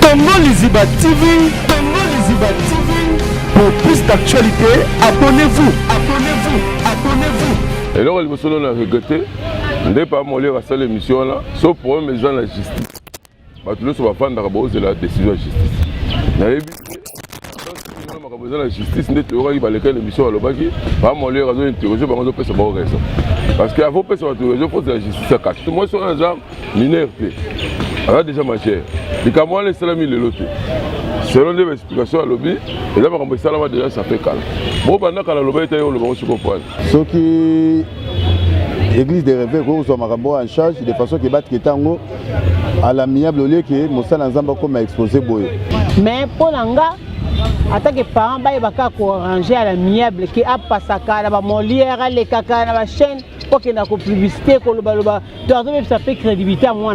Congo Liziba TV, Congo Liziba TV. Pour plus d'actualité, abonnez-vous, abonnez-vous, abonnez-vous. Et là, on va regretter. On n'est pas molé à cette émission là. Sauf pour eux, mais dans la justice. Tout le monde va prendre la décision de la justice. La justice n'est pas l'émission à l'obagi. Pas molé à interroger, parce qu'avant de faire interroger, il faut que la justice soit cachée. Moi, je suis un genre mineur. Alors déjà ma chère, les Camerounais les salami les lotés. Selon des explications à l'objet, et là on va déjà ça fait calme. Bon pendant que la lobby était au lobby, je comprends. Ce qui l'église des rêves, où sont Marambo en charge de façon qui battent Ketango à l'amiable au lieu que Moussa Nzamba comme a exposé Boye. Mais pour l'anga, en tant que parent, il va arranger à l'amiable qui a passé à la molière, les caca, la chaîne. Pour qu'il y ait une publicité, ça fait crédibilité à moi.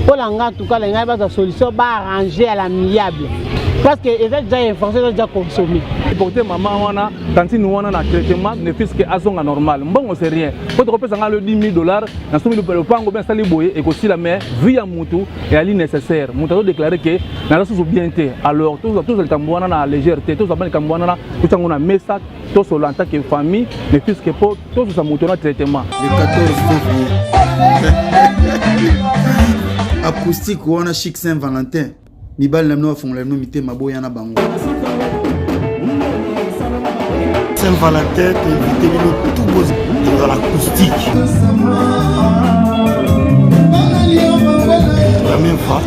Pour l'anga, en tout cas, la solution va arranger à l'amiable. Parce que les gens déjà informés, ils ont déjà consommé. Porter maman, quand nous avons un traitement, ne fût-ce que à normal. Bon, on sait rien. Quand on peut le $10 000, nous sommes le pango bien salé boye et aussi la mère, via Moutou et à nécessaire. Moutou a déclaré que nous avons bien été. Alors, tous les Cambouana na légèreté, tous les Cambouana, tous on a mis ça, tous en tant que famille, ne fût-ce que pour tous les Moutou na traitement. Le 14 février. Acoustique, on a chic Saint-Valentin. Mibal namno font le nom mité maboya na bango. Saint-Valentin, t'es invité nous tout beau dans l'acoustique. La même fois,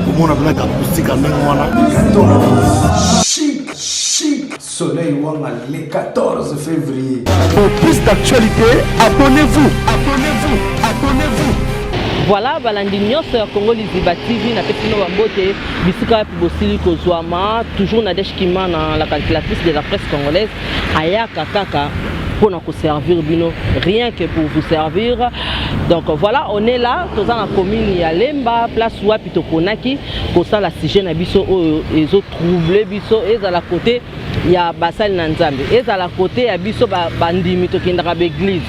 comment on a besoin d'acoustique à même moment. Chic, soleil ouama le 14 février. Pour plus d'actualité, abonnez-vous, abonnez-vous, abonnez-vous. Voilà, balandinyo sur Congo Liziba TV na petino bambote bisika bosili kozwama toujours na deshkima na la calculatrice de la presse congolaise ayaka kaka pour nous servir bino rien que pour vous servir. Donc voilà, on est là tous dans la commune ya Lemba place wapi tokonaki pour ça la sujet na biso les autres troublés biso et à la côté il y a Basal Nanzambe et à la côté ya biso bandimi to kindra l'église.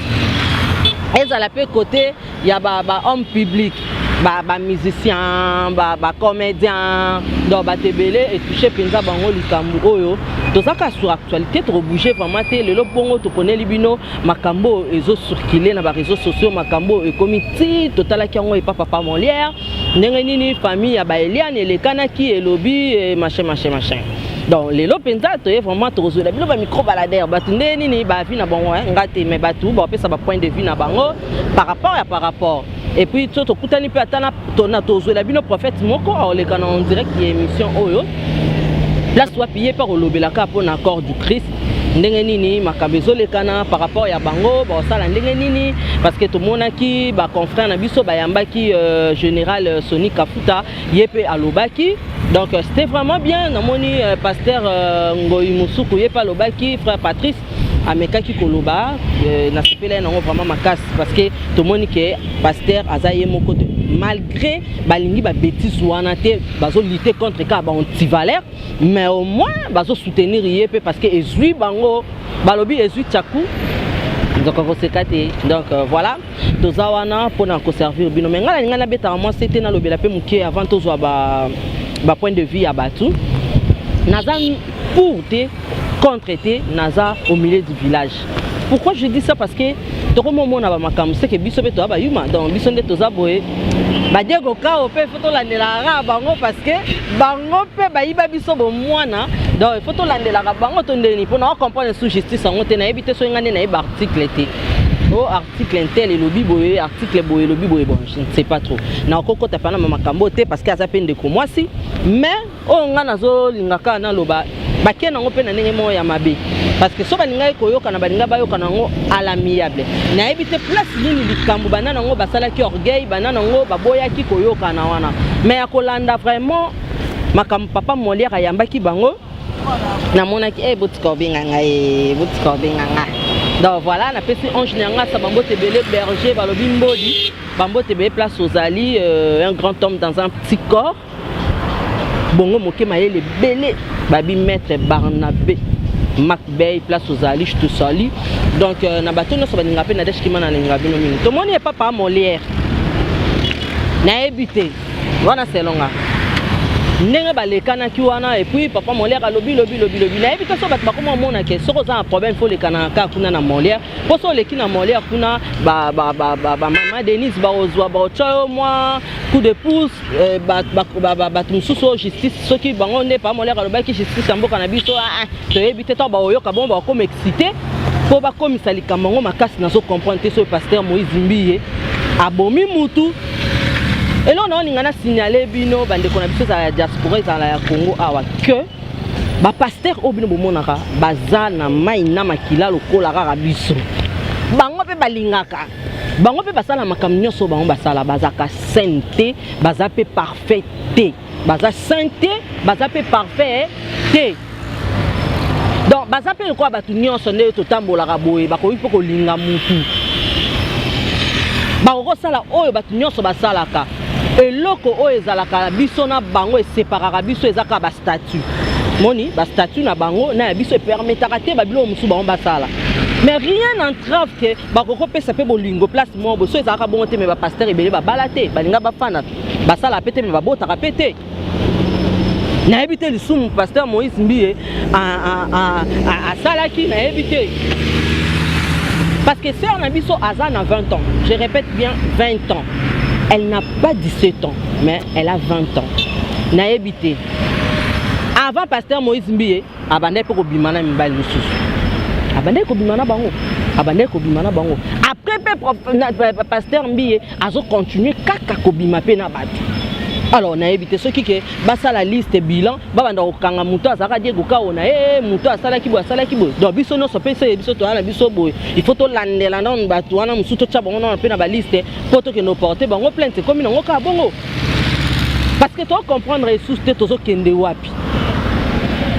Et à la côté, il y a des hommes publics, des musiciens, des comédiens, des tébélés et toucher Penza Bango Likambo. Tout ça sur l'actualité, trop bougé vraiment. Le Lobongo, tu connais Libino, Makambo, les autres circulés dans les réseaux sociaux, Makambo et comité, total qui ont et papa Molière, Nengenini, famille, Eliane, les Kanaki, et lobby, et machin. Donc les lopenza tu vraiment trop sur la micro baladeur batunde nini ba vie na bango ngate mais batu ba pe ça ba point de vue na bango par rapport et puis tout kutani pe atana tona tozo la bino prophète moko le canon en direct qui émission oyo place soit payé par lobela ka pour accord du Christ ndenge nini makabezo le kana par rapport ya bango ba sala ndenge nini parce que tout monde qui ba confrère na biso ba yambaki général Sony Kafuta yepe alobaki. Donc c'était vraiment bien. Namoni pasteur Ngoyi Musuku yepe alobaki frère Patrice amekaki koloba na sepela nango vraiment makas parce que tout le monde qui pasteur azaye moko malgré balingi ba bêtise wana te bazo lutter contre ka ba anti-valeur mais au moins bazo soutenir yepe parce que ezui bango balobi ezui tchakou. Donc voilà, tous awana pour nous servir bino mais ngala beta moi c'était na lobela pe mukie avant tous ba point de vue à batu. Naza pour te contre-te naza au milieu du village. Pourquoi je dis ça parce que tout le monde na ba makam c'est que biso beto ba yuma donc biso nde toza boye ba diego ka o pe photo la ndela bango parce que bango pe ba yiba biso bo mwana donc photo la ndela bango to ndeni pour na comprendre sous justice en te na ebité so ngane na ba article te oh article intel et lobby boye article boye lobby boye bon je ne sais pas trop na okoko ta pana makambo te parce que aza peine de komwasi mais o ngana zo lingaka na loba baké nango pe na ndenge mo ya mabe parce que so balinga koyoka na balinga bayoka nango à l'amiable na ebité place nini likambo bana nango basala ki orgueil bana nango baboya ki koyoka na wana mais akolanda vraiment makam papa Molière ayambaki bango na monaki botika obenganga botika obenganga. Donc voilà, on a fait en général ça bambo tebele berger balobi mbodi bambo tebele place aux ali un grand homme dans un petit corps bongo moke maye les belé babi maître Barnabé Macbey place aux ali je te salue donc na bato no so baninga pe na desh kimana na ninga bino mingi to moni e papa Molière na ebité wana selonga ndenge balekanaki wana et puis papa Molière alobi lobi nayebi te so bato bakoma omona ke soko oza na problème fo lekana kaka kuna na Molière mpo so oleki na Molière kuna bamama Denise baozwa baotya yo mwa coup de pouce bato mosusu oyo justice soki bango nde papa Molière alobaki justice ya mboka na biso toyebi te to baoyoka bongo bakoma excité mpo bakomisa likambo yango makasi nazokomprendre te so pasteur Moïse Mbiye abomi mutu elo na oninga na signaler bino bandeko na biso za diaspora za la Congo awa que ba pasteur obino bomonaka baza na mai na makila lokola kaka biso bango pe balingaka bango pe basala makambo nyonso bango basala bazaka sainteté baza pe parfaité baza sainteté baza pe parfait te donc baza pe ko batu nyonso nde totambolaka boye bakoyi pe kolinga mutu bako sala oyo batu nyonso basalaka eloko oyo ezalaka biso na bango eseparaka biso ezaka ba statut moni ba statut na bango na biso epermetaka te babilo musu bango basala mais rien n'entrave que bakoko pesa pe bolingo place mo so ezalaka bongo te me ba pasteur ebele babala te balinga bafana basala pete me babotaka pete nayebi te lisumu pasteur Moïse Mbiye asalaki nayebi te parce que sœur Nabiso Azan a 20 ans. Je répète bien 20 ans. Elle n'a pas 17 ans, mais elle a 20 ans. Naébité. Avant pasteur Moïse Mbiye, abandé pour Bimana Mbal Moussous. Abandé pour Bimana Bango. Abandé pour Bimana Bango. Après, pasteur Mbiye a continué kaka kobima pena batu. Alors, on a évité ce qui est la liste bilan, babanda okanga muto azaka die goka ona muto asala kibo. Donc biso no so pese biso to ala biso boy. Il faut to landela na batu wana musuto tshaba ona pe na ba liste poto que no porter bango plainte comme ngo ka bongo. Parce que tu comprendre les sous tête tozo kende wapi.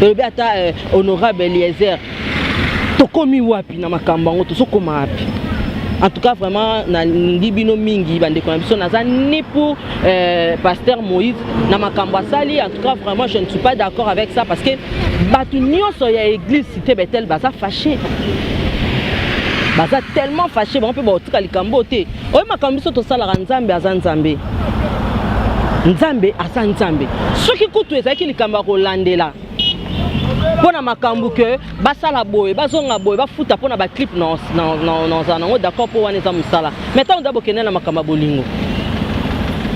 Et bien ata honorable Eliezer to komi wapi na makamba ngo tozo koma wapi. En tout cas, vraiment, na libino mingi bande konabison naza ni pour pasteur Moïse na makamba sali. En tout cas, vraiment, je ne suis pas d'accord avec ça parce que batu nyonso ya église cité Bethel baza fâché. Baza tellement fâché, on peut ba otika likambo te. Oyo makambiso to sala nzambe aza nzambe. Nzambe asa nzambe. Soki kutu ezaki likamba ko landela. Pona makambu que basala boy bazonga boy bafuta pona ba clip non d'accord pour wana za musala maintenant on doit bokena na makamba bolingo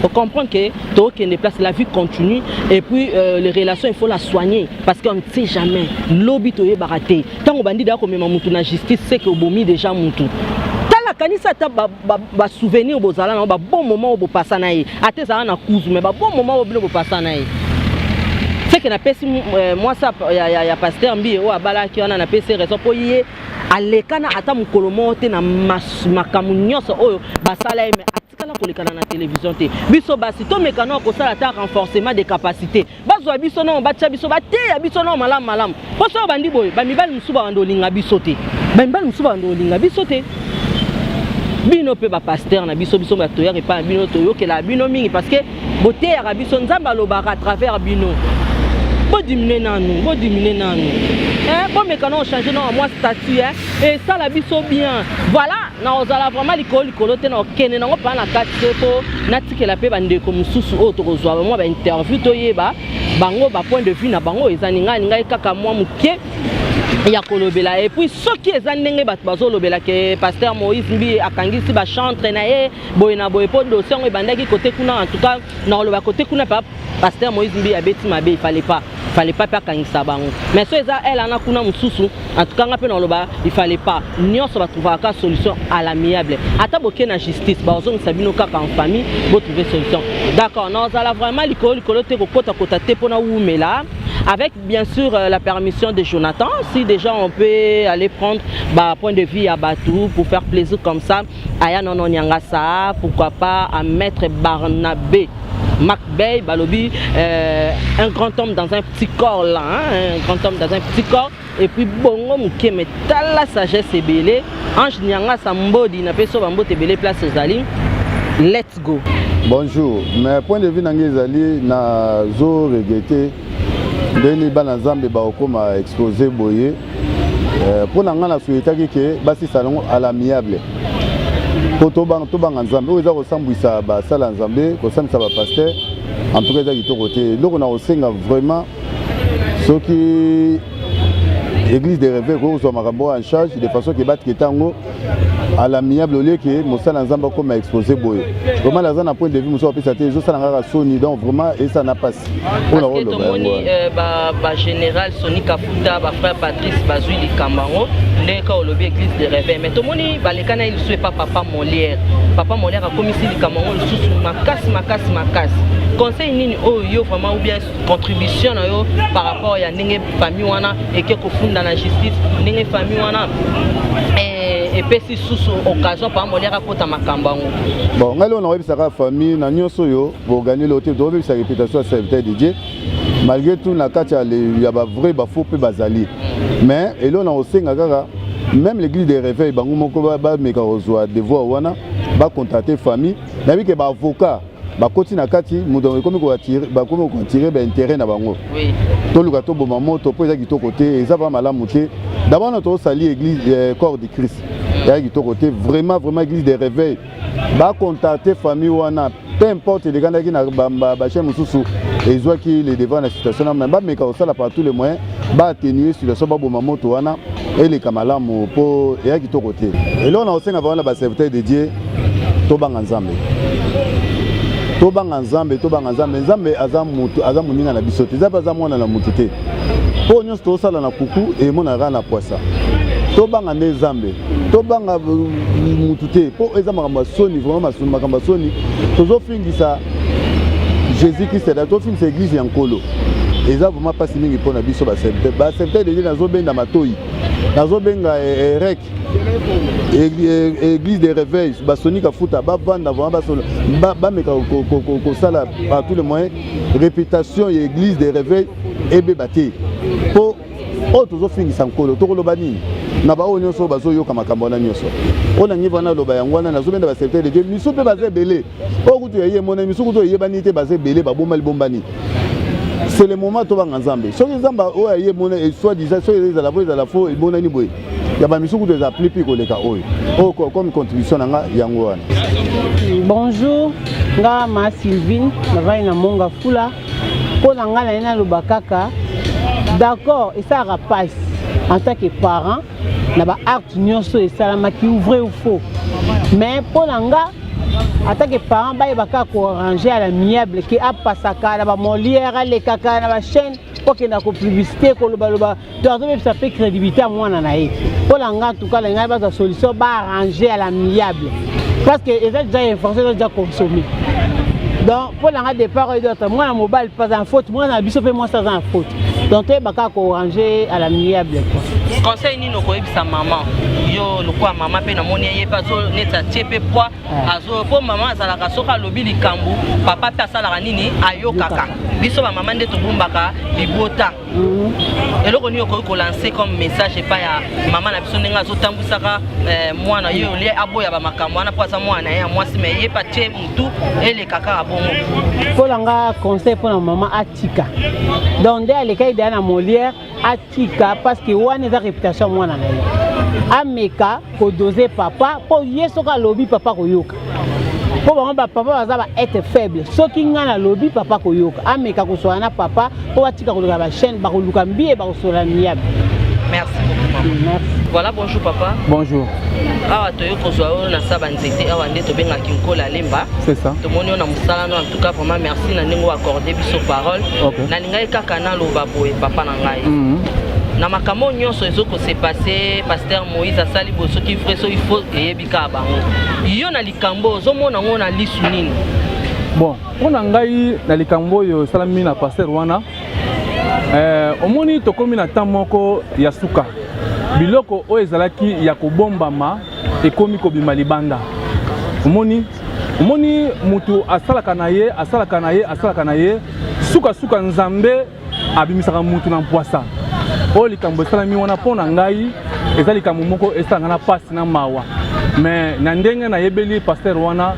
on comprend que to kende place la vie continue et puis les relations il faut la soigner parce qu'on ne sait jamais lobby to yebaraté tant on bandi da ko mema mutu na justice c'est que obomi déjà mutu tala kanisa ta ba souvenir bozala na ba bon moment bo passa na ye ateza na kuzu mais ba bon moment bo passa na ye. C'est que na pesi moi ça ya pasteur Mbiye o abala ki ona na pesi raison po yé alekana ata mukolomo te na makamu nyonso oyo basala mais atikala kolekana na télévision te biso basi to mekano ko sala ta renforcement des capacités bazwa biso non batcha biso baté ya biso non malam po so bandi boy ba mibali musuba bandolinga biso te ba mibali musuba bandolinga biso te bino pe ba pasteur na biso ba toya pas bino toyo ke la bino mingi parce que boté ya biso nzamba lobaka à travers bino. Bon diminuer nanu. Bon mécano changer non moi statut et ça la biso bien. Voilà, na ozala vraiment likolo te na okene na pas na kati ko na tikela pe bande ko mususu o to kozwa moi ba interview to yeba bango ba point de vue na bango ezaninga ninga kaka moi mukie ya kolobela et puis ce qui est ndenge bat bazo lobela ke pasteur Moïse Mbiye akangisi ba chantre na ye boy na boy po dossier ngo bandaki côté kuna en tout cas na loba côté kuna pa pasteur Moïse Mbiye abeti mabe il fallait pas faire kangisa bango mais so eza elle ana kuna mususu en tout cas ngape na loba il fallait pas nyonso ba trouver ka solution à l'amiable ata boké na justice ba ozong sabino kaka en famille bo trouver solution d'accord non ça la vraiment likolo te ko kota te pona umela avec bien sûr la permission de Jonathan. Si déjà on peut aller prendre point de vue à Batou pour faire plaisir comme ça, Aya non Nyangasa, pourquoi pas à Maître Barnabé Macbey Balobi, un grand homme dans un petit corps là, hein, un grand homme dans un petit corps. Et puis bongo muke metal la sagesse ebele, Ange Nyangasa mbodi na peso bambo tebele place Zali. Let's go. Bonjour, mais point de vue nangezali na zo regretté. Deni bana Nzambe ba okoma exposé boye pour nanga na souhaitaki ke basi salon à l'amiable pour to banga Nzambe oza ko sambwisa ba sala Nzambe ko sambisa ba pasteur en tout cas eza kitoko te eloko na kosenga vraiment soki église de réveil kozwa makambo en charge de façon ke batiketa yango à l'amiable au lieu que mosala nzamba comme a exposé boye vraiment la zone à point de vue mosala pesa te ezosala ngaka soni donc vraiment et ça n'a pas parce que tomoni ba général Soni Kafuta ba frère Patrice bazui likambango ndeka olobi église de réveil mais tomoni balekana il souhaite pas papa Molière a commis likambango lisusu makasi conseil nini oyo vraiment ou bien contribution na yo par rapport ya ndenge famille wana eke kofunda na justice ndenge famille wana et puis si sous occasion par Molière akota makambango bon ngalo na webisaka famille na nyonso yo bo gagner le hôtel doit sa réputation à serviteur de Dieu malgré tout na kati ya ba vrai ba faux pe bazali mais elo na osenga kaka même l'église des réveils bango moko ba meka ozwa devoir wana ba contacter famille na bi ke ba avocat ba koti na kati mudo komi ko attirer ba komi ko attirer ba intérêt na bango oui to luka to boma moto po eza kitoko te eza ba malamu te d'abord notre sali église corps de Christ ya kitoko te vraiment église des réveils ba contacter famille wana peu importe les gars qui na ba chez mususu ezwa ki les devant la situation na ba meka osala par tous les moyens ba atténuer situation ba boma moto wana et les kamalamu po ya kitoko te et là on a aussi avant ba serviteur de Dieu to banga nzambe nzambe aza moninga na biso te eza mpe aza mwana na motu te mpo nyonso tosala na kuku emonaka na poisa tobanga nde nzambe tobanga motu te mpo eza makambo ya soni vraiment makambo ya soni tozofingisa jésus christ tofingisa église ya nkolo eza vraiment mpasi mingi mpo na biso baserviteur de Dieu nazobenda matoi nazobenga erek église de réveil Soni Kafuta bavanda bameka kosala par tous les moyens réputation ya église de réveil ebeba te mpo oyo tozofingisa nkolo tokoloba nini na baoyo nyonso bazoyoka makambo wana nyonso oyo nangi wana loba yango wana nazobenda baserviteur de Dieu misu mpe baza ebele oyo kutu yaye mona misu kutu oyebani te baza ebele baboma libombani c'est le moment tobanga nzambe soki nzamba oyo aye mona soit disant soki ezala fo emonani boye ya bamisuku to ezapli mpe koleka oyo comme contribution na nga yango wana. Bonjour nga ma Sylvine navai na monga fula mpo na nga na ye naloba kaka d'accord esalaka mpasi en tant que parent na baacte nyonso esalamaki vrai ou faux mais mpo na nga en tant que parent bayebaka koarranger à l'amiable ke apasaka na bamolière alekaka na bachaîne pour que na publicité kolobaloba ça fait crédibilité à mwana na ye mpo na nga en tout cas na ngai baza solution baarranger à l'amiable parce que eza déjà informé eza déjà consommé donc pour la départ moi na mobile pas en faute moi na biso pe moi ça en faute donc toyebaka koarranger à l'amiable conseil nini okoyebisa maman yo lokwa mama mpe namoni ye mpe azoneti atie mpe poi mpo mama azalaka soki alobi likambo papa mpe asalaka nini ayokaka biso bamama nde tobumbaka libota eloko nini okoki kolanse comme message epai ya mama na biso ndenge azotambwisaka mwana ye olie aboya bamakambo wana mpo aza mwana ye ya mwasi me ye mpe atie mutu elekaka bongo mpo nanga conseil mpo na mama atika donc nde alekai deya na molière atika parce que wana eza réputation mwana na ye ameka kodose papa mpo ye soki alobi papa koyoka mpo bango bapapa baza baêtre faible soki nga na lobi papa koyoka ameka kosola na papa mpo batika koluka bachaîne bakoluka mbie bakosola miyabe. Merci beaucoup maman. Voilà, bonjour papa. Bonjour. Awa toyo kozwa oyo na saba nzete awa nde tobengaki nkola lemba. C'est ça. Tomoni on a musala no en tout cas vraiment merci na ndenge accordé biso parole. Na lingai kaka na loba boye papa na ngai. Na makambo nyonso ezoko se passer pasteur Moïse asali boso ki freso il faut eyebika bango. Yo na likambo ozomona ngo na lisu nini? Bon, on a ngai na likambo yo salami na pasteur wana. Omoni tokomi na tamoko ya suka. Biloko o ezalaki ya kobombama ekomi kobima libanda. Omoni mutu asalaka na ye suka nzambe abimisaka mutu na mpwasa. O likambo salami wana pona ngai ezali likambo moko esanga na pasi na mawa. Mais na ndenge na yebeli pasteur wana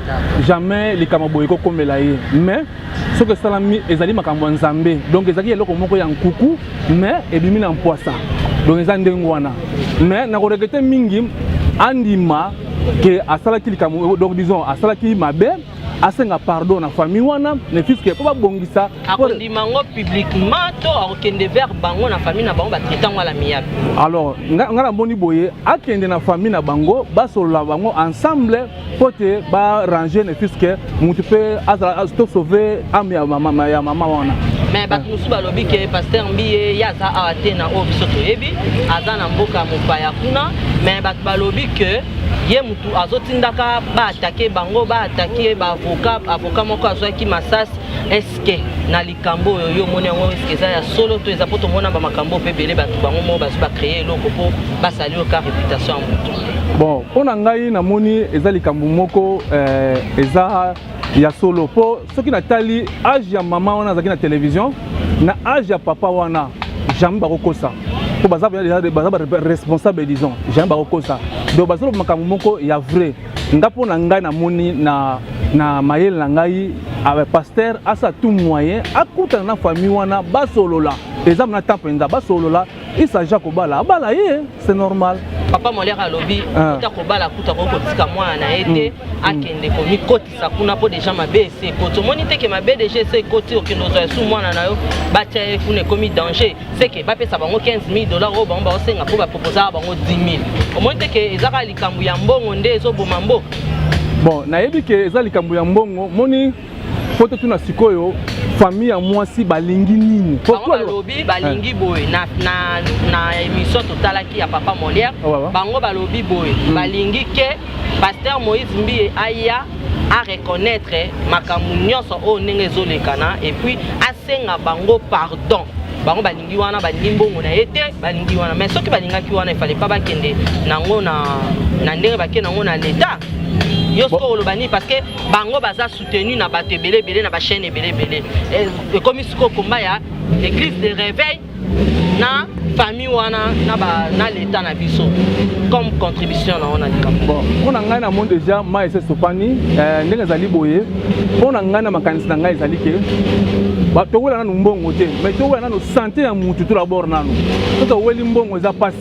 jamais likambo boyeko komela ye. Mais ce que salami ezali makambo nzambe. Donc ezali eloko moko ya nkuku mais ebimi na mpwasa. Donc eza ndenge wana. Mais na korekete mingi andima que asalaki likambo donc disons asalaki mabe asenga pardon na famille wana ne fiske po ba bongisa akondimango publiquement to akende vers bango na famille na bango ba traitant wala miyabe. Alors ngala moni boye akende na famille na bango ba solola bango ensemble pote ba ranger ne fiske mutu pe azala to sauver am ya mama wana. Mais bato musu balobi ke pasteur Mbiye yaza awate na o biso toyebi aza na mboka mopaya kuna mais bato balobi ke ye mutu azotindaka ba attaquer bango ba attaquer ba avocat moko azwaki masasi eske na likambo yo moni yango eske za ya solo to eza poto mona ba makambo pe belé bato bango mo bazo ba créer eloko po ba sali ka réputation ya mutu. Bon pona ngai na moni eza likambo moko eza ya solo po soki natali age ya mama wana azaki na télévision na age ya papa wana jamais bakokosa po baza responsable disons jamais bakokosa donc bazolo makambo moko ya vrai nga pona ngai na moni na mayele na ngai pasteur asa tout moyen akutana na famille wana basolola eza na temps penza basolola isaja kobala abala ye c'est normal. Papa Molière alobi kuta kobala kuta ko kotika mwana na ete akende ko mikotisa kuna po déjà mabe ese koto moni te ke mabe déjà ese koti okendo zo su mwana na yo batia kuna komi danger c'est que ba pesa bango $15,000 o bango ba osenga po ba proposer bango $10,000 o moni te ke ezaka likambu ya mbongo nde ezo boma mboka. Bon nayebi ke eza likambu ya mbongo moni foto tuna sikoyo famille ya mwasi balingi nini bango balobi balingi boye na émission totalaki ya Papa Molière bango balobi boye balingi ke pasteur Moïse Mbiye aya à reconnaître makambu nyonso o ndenge ezolekana et puis asenga bango pardon bango balingi wana balingi mbongo na ete balingi wana mais soki balingaki wana il fallait pas bakende nango na ndenge bakende nango na l'état yosko olobani parce que bango baza soutenu na bato ebele na ba chaîne ebele et comme siko komba ya l'église de réveil na famille wana na l'état na biso comme contribution na ona likambo. Bon on a ngai na monde déjà ma ese sopani ndenge zali boye on a ngai na makanisi na ngai zali ke ba to wela na mbongo te mais to wela na santé ya mutu tout d'abord nanu to weli mbongo za passe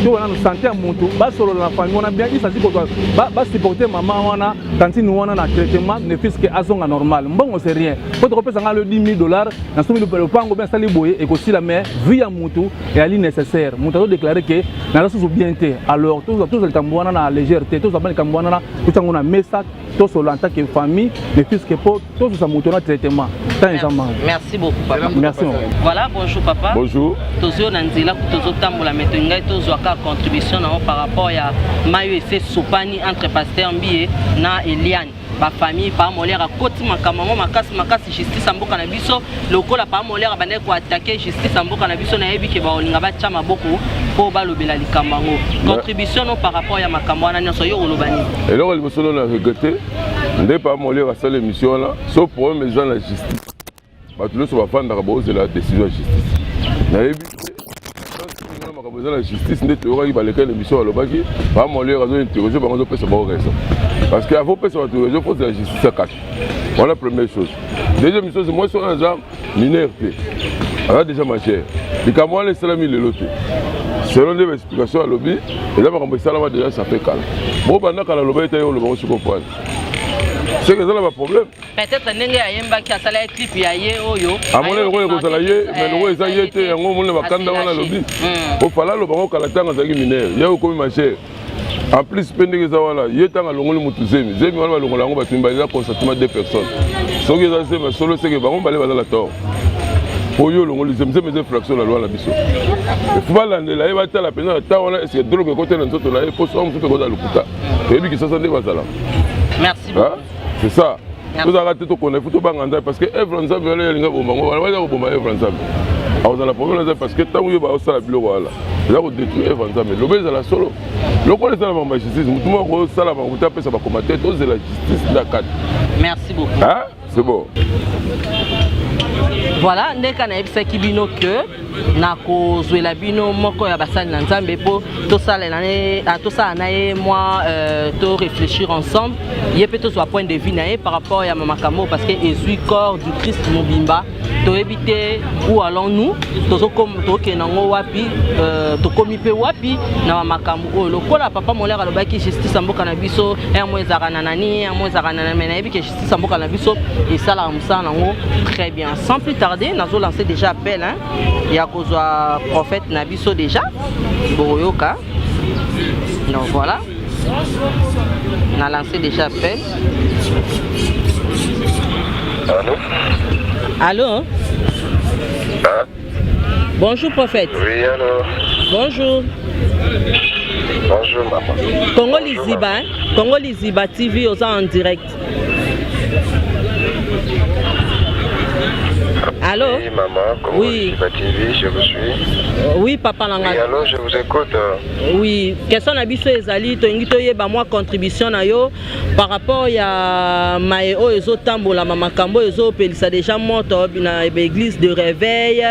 to wela na santé ya mutu ba solo na famille wana bien isa ziko ba supporter maman wana tantine wana na traitement ne fiske azonga normal mbongo c'est rien faut te repesa ngalo $10,000 na somi le pango bien sali boye et aussi la mais vie ya mutu et ali nécessaire mutu a déclaré que na la sous bien té alors tous le tambouana na légèreté tous le tambouana na tout ngona message tous solo en tant que famille ne fiske po tous sa mutu na traitement tant ensemble. Merci beaucoup papa. Merci. Voilà, bonjour papa. Bonjour. Tozo nanzela kutozo tambola metenga tozo aka contribution na par rapport ya mayo ese sopani entre pasteur Mbiye na Eliane. Ba famille pa Molière koti makamamo makasi justice mboka na biso lokola pa Molière bande ko attaquer justice mboka na biso na yebi ke ba olinga ba chama boko po ba lobela likambango contribution par rapport ya makambo na nyoso yo olobani. Et là on va solo na regretter ndé pa Molière à cette émission là sauf pour mes gens la justice. Bato nyonso bafandaka bozela la décision ya justice nayebi makambo eza na justice nde toyokaki baleka na émission alobaki Pa Molière azointerroge bango azopesa bango raison parce que avant pesa bato raison faut la justice ya kati voilà la première chose. Deuxième chose moi so aza mineur te aza déjà majeur likambo wana esalami lelo te selon nde baexplication alobi eza makambo esalama déjà ça fait kala bo bandaka na loba ete yo olobango soki opwane c'est que ça n'a pas de problème. Peut-être que Nenga Yemba qui a salé un clip hier oyo. À mon avis, on a salé, mais nous les aïeux étaient en gros le bakanda wana lobby. Au fala le bango kalata ngazaki mineur. Ya ko mi marché. En plus pendeke za wala, yeta ngalongo le mutu zemi. Zemi wana balongo lango batumba ila constatement deux personnes. So que ça c'est mais solo c'est que bango balé bazala tort. Oyo longo le zemi zemi fraction la loi la biso. Faut pas l'andela eba ta la pena ta wana est-ce que drogue côté na nzoto la e faut so mfuto ko da lukuta. Ebi ki sasa nde bazala. Merci beaucoup. C'est ça. Vous avez raté tout connaître, tout banganda parce que Evre Nzambe est là, on va dire bomba Evre Nzambe. Alors dans la problème parce que tant que vous avez ça bilo voilà. Là vous détruisez Evre Nzambe. Le baiser la solo. Le quoi les ça la justice, tout le monde ça la va vous taper ça va commenter tous la justice d'accord. Merci beaucoup. Hein? C'est bon. Voilà, ndeka na ebisa kibino que na kozwela bino moko ya basali na Nzambe po to sala na ye moi to réfléchir ensemble yé peut to soit point de vue na ye par rapport à mamakamo parce que ezui corps du Christ mobimba éviter où allons-nous, tokenango wapi, tokomi pe wapi na makambo o lokola papa molera lobaki justice mboka na biso un mois ezaka nani un mois ezaka nana mais na yebi que justice mboka na biso et ça la msa nango très bien. Sans plus tarder, nazo lancer déjà appel hein. Ya kozwa prophète na biso déjà boyoka. Donc voilà. On a lancé déjà appel. Allô? Allô? Ah? Bonjour prophète. Oui, allô? Bonjour. Bonjour maman. Congo Liziba, hein? Congo Liziba TV aux en direct. Allô? Oui maman, Congo Liziba TV, je vous suis. Oui papa Langa. Oui, allô, je vous écoute. Oui, question na biso ezali to ngito yeba moi contribution na yo par rapport ya maeo ezo tambola makambo ezo pelisa déjà moto na église de réveil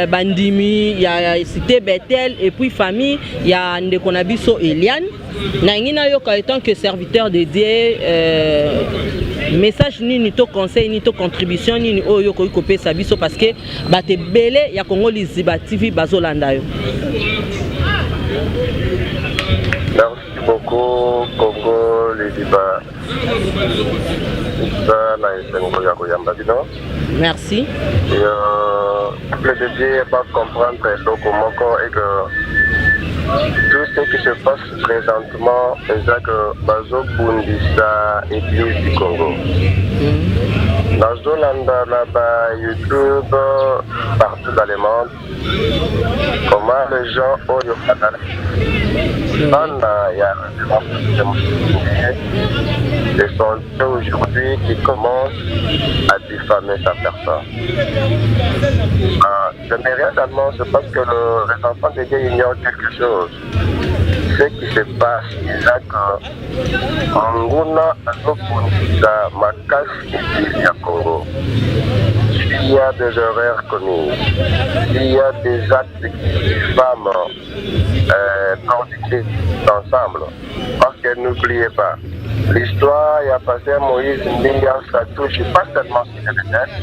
bandimi ya cité Bethel et puis famille ya ndeko na biso Eliane na ngina yo ka étant que serviteur de Dieu message nini to conseil ni to contribution nini oyo ko kopesa biso parce que bate belé ya Congo Liziba TV bazolanda yo. Merci beaucoup Congo Liziba. Ça na esengo ya koyamba bino. Merci. Le Dieu pas comprendre comment et que tout ce qui se passe présentement est que Bazo Bundisa Église du Congo. Dans là-bas, YouTube, partout dans le monde, comment les gens ont le canal. Il y a des sondages aujourd'hui qui commencent à diffamer sa personne. Je n'ai rien seulement, c'est parce que les enfants de Dieu ignorent quelque chose. Ce qui se passe, c'est que Anguna a Makasi et Congo. Il y a des erreurs commises, il y a des actes de femmes pratiqués ensemble. Parce que n'oubliez pas, l'histoire, il y a passé Moïse, ça touche pas seulement sur les têtes,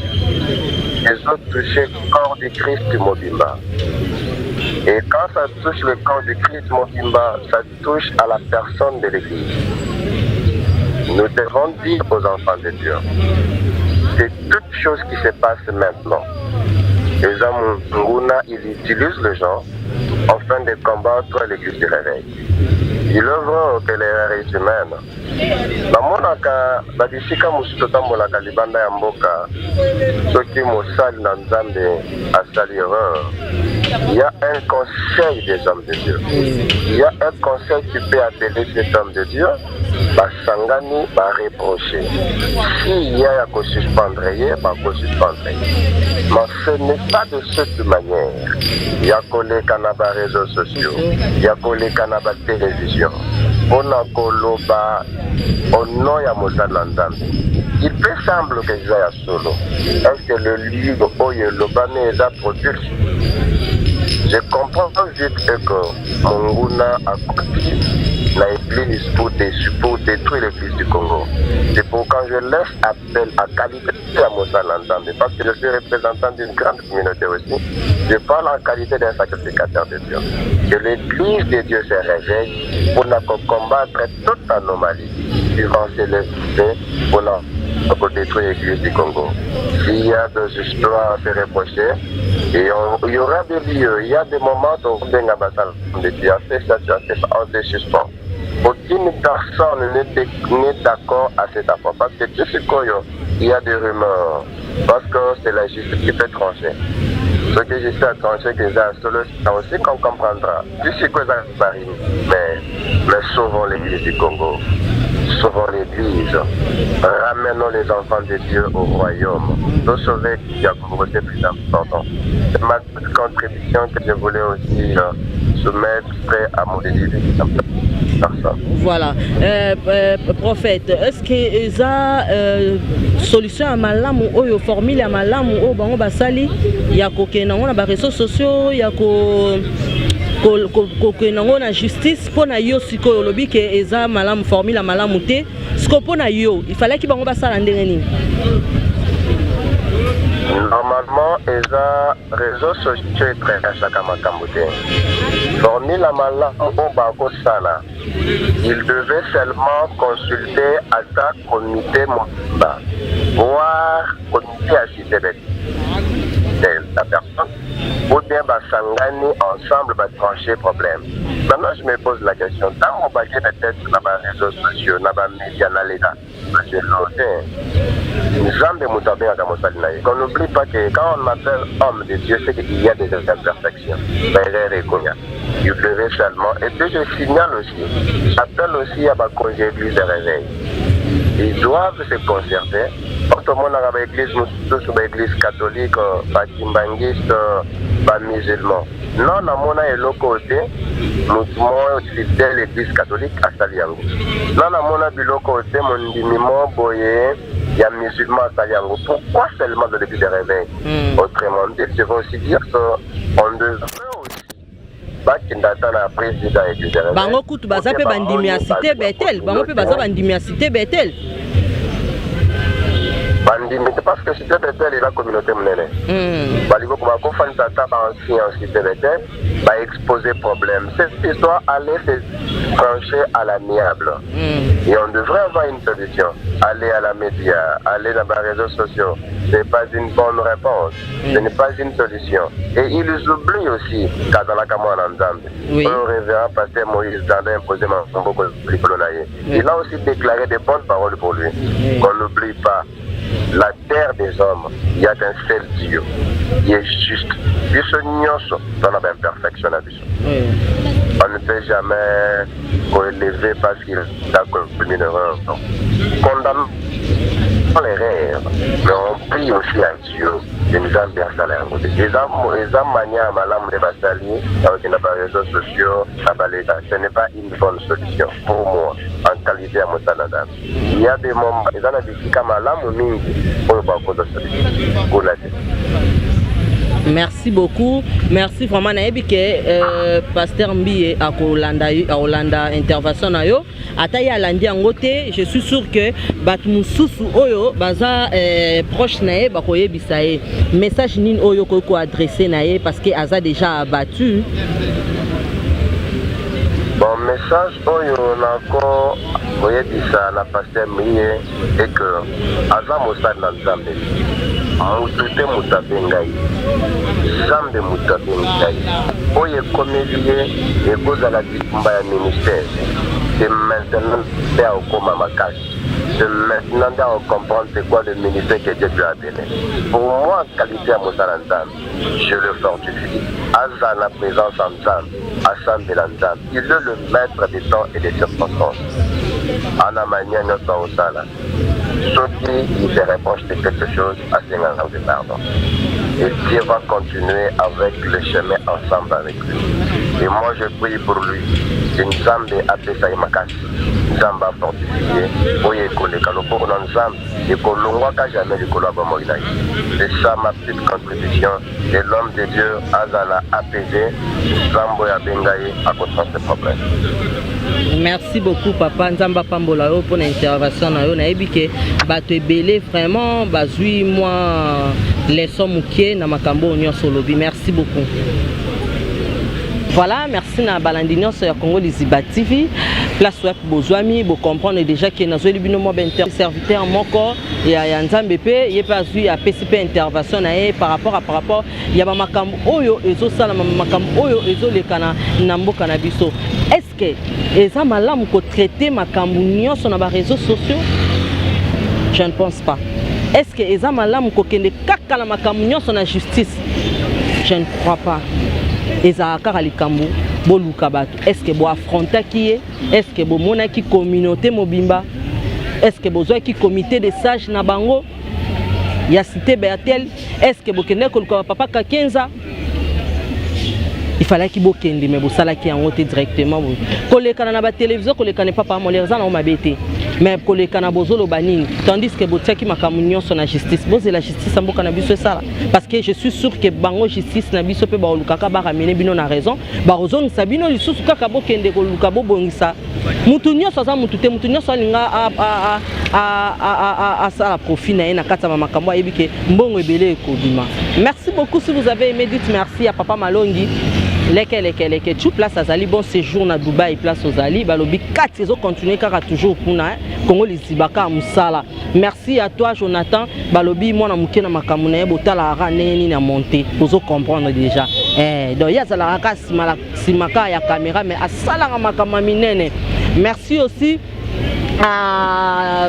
ils ont touché le corps du Christ Mobimba. Et quand ça touche le corps du Christ Mobimba, ça touche à la personne de l'Église. Nous devons dire aux enfants de Dieu que toute chose qui se passe maintenant, les hommes Nguna, ils utilisent les gens afin de combattre l'Église du réveil. Il œuvre que l'erreur est humaine. Namonaka babisika musuto tambolaka libanda ya mboka soki mosali na Nzambe asali erreur. Il y a un conseil des hommes de Dieu. Il y a un conseil qui peut appeler cet homme de Dieu. Basangani va reprocher. S'il y a à suspendre, il y a à suspendre. Mais ce n'est pas de cette manière. Il y a collé canaba réseaux sociaux. Il y a collé canaba télévision. On a koloba au nom ya Mosalandam. Il peut sembler que je sois solo. Est-ce que le livre Oye Lobane est à produire? Je comprends vite que Monguna a copié l'église pour détruire l'église du Congo. C'est pourquoi je laisse appel à qualité à Mosalandam. Parce que je suis représentant d'une grande communauté aussi. Je parle en qualité d'un sacrificateur de Dieu. Que l'église de Dieu se réveille pour combattre toute anomalie durant ces leçons pour détruire l'église du Congo. S'il y a des histoires à se reprocher, et il y aura des lieux, il y a des moments où on dit tu as fait ça, on te suspend. Aucune personne n'est d'accord à cette affaire. Parce que tu sais qu'il y a des rumeurs. Parce que c'est la justice qui peut trancher. Ce que je sais à trancher, que c'est aussi qu'on comprendra. Tu sais que ça arrive, mais sauvons l'église du Congo. Sauvons l'église. Ramenons les enfants de Dieu au royaume. Nous sauver Yacoub, c'est plus important. C'est ma contribution que je voulais aussi soumettre à mon désir. Voilà. Prophète, est-ce que ça solution à malamu oyo formule à malamu o bango basali ya kokena na ba réseaux sociaux ya ko na justice pour na yo sikoyo lobi ke eza malamu formule malamu te siko pour na yo il fallait que bango basala ndenge nini? Normalement, les réseaux sociaux sont très chacun Formule la malade, il devait seulement consulter à ta comité Mouba, voire comité assisté de la personne, ou bien Sangani ensemble va trancher le problème. Maintenant, je me pose la question, tant qu'on va peut-être dans les réseaux sociaux, dans les médias, c'est qu'on n'oublie pas que quand on appelle homme de Dieu, c'est qu'il y a des imperfections. Il devait seulement. Et puis je signale aussi, j'appelle aussi à ma congé église de réveil. Ils doivent se concerter. Tout le monde a l'église, tous l'église catholique, batimbangiste, musulman. Non, dans mon côté, nous sommes fidèles l'église catholique à Saliango. Non, dans mon côté, mon dimimo boyé. Il y a musulmans à Saliango. Pourquoi seulement de l'église de réveil? Autrement dit, je veux aussi dire qu'on devrait aussi. Bango kutu baza pe bandimi ya cité Bethel, bango pe baza bandimi ya cité Bethel. Bandimi parce que cité Bethel est la communauté mnene. Baliko ko fa ntata ba ancien cité Bethel, ba exposer problème. Cette histoire allait se trancher à l'amiable. Et on devrait avoir une solution. Aller à la média, aller dans les réseaux sociaux, ce n'est pas une bonne réponse. Ce n'est pas une solution. Et ils oublient aussi qu'à dans la Cameroun en Zambie, le révérend pasteur Moïse Danda imposé Mambo Licololaye. Il a aussi déclaré des bonnes paroles pour lui. Qu'on n'oublie pas. La terre des hommes, il y a un seul Dieu. Il est juste. Dieu se nyoso dans la imperfection. On ne peut jamais élever parce qu'il a commis une erreur. Condamnons les rêves, mais on prie aussi à Dieu. Les hommes manières malam de Basali, avec les réseaux sociaux, ce n'est pas une bonne solution pour moi, en qualité à Moutanadan. Il y a des moments, ils ont dit que malam ou mingi, pour ne pas avoir de solution. Merci beaucoup. Merci vraiment nayebi que pasteur Mbi a Hollanda intervention na yo. Ataya alandi angote, je suis sûr que batu mususu oyo baza proche naye bakoyebisa ye. Message nin oyo ko adresser naye parce que aza déjà abattu. Bon message oyo nako koyebisa na pasteur Mbi et que aza mosali na Nzambe. Mutute mutabengai Zambe mutabengai oye komelie ekoza la dikumba ya ministère c'est maintenant faire au coma makasi c'est maintenant on comprendre c'est quoi le ministère que Dieu lui a donné. Pour moi, qualité à Moussala Nzam, je le fortifie. Aza la présence en Nzam, Assam de l'Nzam, il est le maître des temps et des circonstances. Ana manière notre Moussala. Sauf qu'il se reproche de quelque chose à 50 ans de pardon. Et Dieu va continuer avec le chemin ensemble avec lui. Et moi je prie pour lui. Nzambe apesa imakasi. Nzambe a fortifié. Oye koleka lopoko na Nzambe. Et kolongwaka jamais le kolaba moinaï. C'est ça ma petite contribution. Et l'homme de Dieu azala apaisé. Nzambo ya bengaye à cause de ce problème. Merci beaucoup papa Nzamba Pambola yo pour l'intervention na yo na ebike bato ebele vraiment bazui moi leçon mukie na makambo nyonso lobi. Merci beaucoup. Voilà, merci na balandinion sur Congo Liziba TV. Place web bozwami, bo comprendre déjà que na zo libino mo ben serviteur moko ya Nzambe pe ye pas vu a PCP intervention na par rapport ya ba makambo oyo ezo sala makambo oyo ezo lekana na mboka na biso. Est-ce que eza malamu ko traiter makambo nyonso na ba réseaux sociaux? Je ne pense pas. Est-ce que eza malamu ko kende kaka na makambo nyonso na justice? Je ne crois pas. Ezaka likambo boluka bato. Est-ce que bo affronta qui est? Est-ce que bo mona ki communauté mobimba? Est-ce que bozo ki comité de sages na bango? Ya cité Bethel? Est-ce que bo kende ko papa Kakenza? Il fallait qu'il bokende mais bo sala ki yango te directement. Koleka na ba télévision koleka ne papa molerza na o mabete. mais koleka na bozolo banini tandis que botiaki makambo nyonso na justice boze la justice amboka na biso esala parce que je suis sûr que bango justice na biso pe baolukaka baramene bino na raison barozongisa bino lisusu kaka bokende koluka bobongisa mutu nyonso aza mutu te mutu nyonso alinga asala profit na ye na kati ya makambo ayebi ke mbongo ebele ekobima. Merci beaucoup si vous avez aimé, dites merci à Papa Malongi. Leke, tout place à Zali, bon séjour na Dubaï, place aux Ali, balobi 4 saisons continuer car toujours pour Congo les Zibaka Moussala. Merci à toi Jonathan, balobi moi na muke na makamuna botala raneni na monter, pour comprendre déjà. Donc ya zala raka simaka ya caméra mais à sala makama minene. Merci aussi à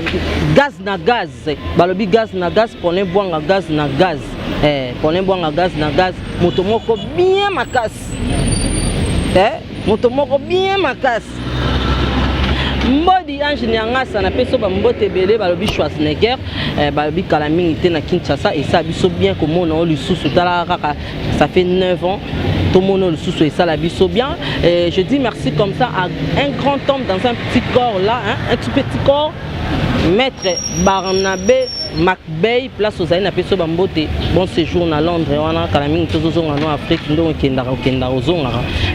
gaz na gaz, balobi gaz na gaz, prenez boire gaz na gaz. Prenez boire gaz na gaz, motomoko bien makasi. Motomoko bien makasi. Mbodi Ange Nyangasa na peso ba mbote belé balobi Schwarzenegger, balobi Kalamingi te na Kinshasa et ça biso bien comme on le sous tala kaka ça fait 9 ans. Tout le monde le sous et ça la biso bien. Je dis merci comme ça à un grand homme dans un petit corps là, un tout petit corps. Maître Barnabé Macbey, place aux Aïna Peso Bambote, bon séjour à Londres, on a Kalaming, en Afrique,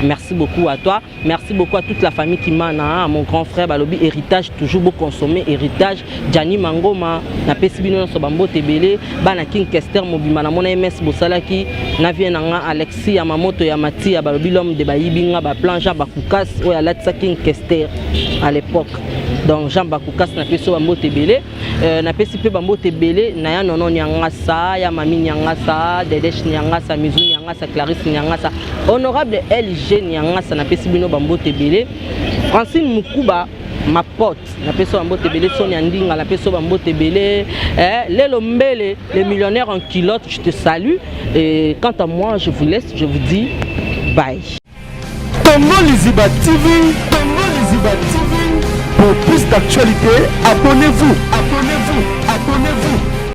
merci beaucoup à toi, merci beaucoup à toute la famille qui m'a, à mon grand frère Balobi, héritage, toujours beau consommer, héritage, Gianni Mangoma, na Pesibino Sobambote Belé, Bana King Kester, Mobimana, mon MS Bosalaki, Navienanga, Alexis, Yamamoto, Yamati, Balobi, l'homme de Baïbinga, Planja, Bakoukas, ou à Latsa King Kester à l'époque. Donc Jean Bakoukas na peso bambote belé na pesi pe bambote belé na ya nono nyangasa ya mami nyangasa Dedesh nyangasa Mizu nyangasa Clarisse nyangasa honorable LG nyangasa na pesi bino bambote belé Francine Mukuba ma pote na peso bambote belé Sonia Ndinga na peso bambote belé Lelo Mbele le millionnaire en culotte je te salue et quant à moi je vous laisse je vous dis bye. Congo Liziba TV, Congo Liziba TV. Pour plus d'actualités, abonnez-vous.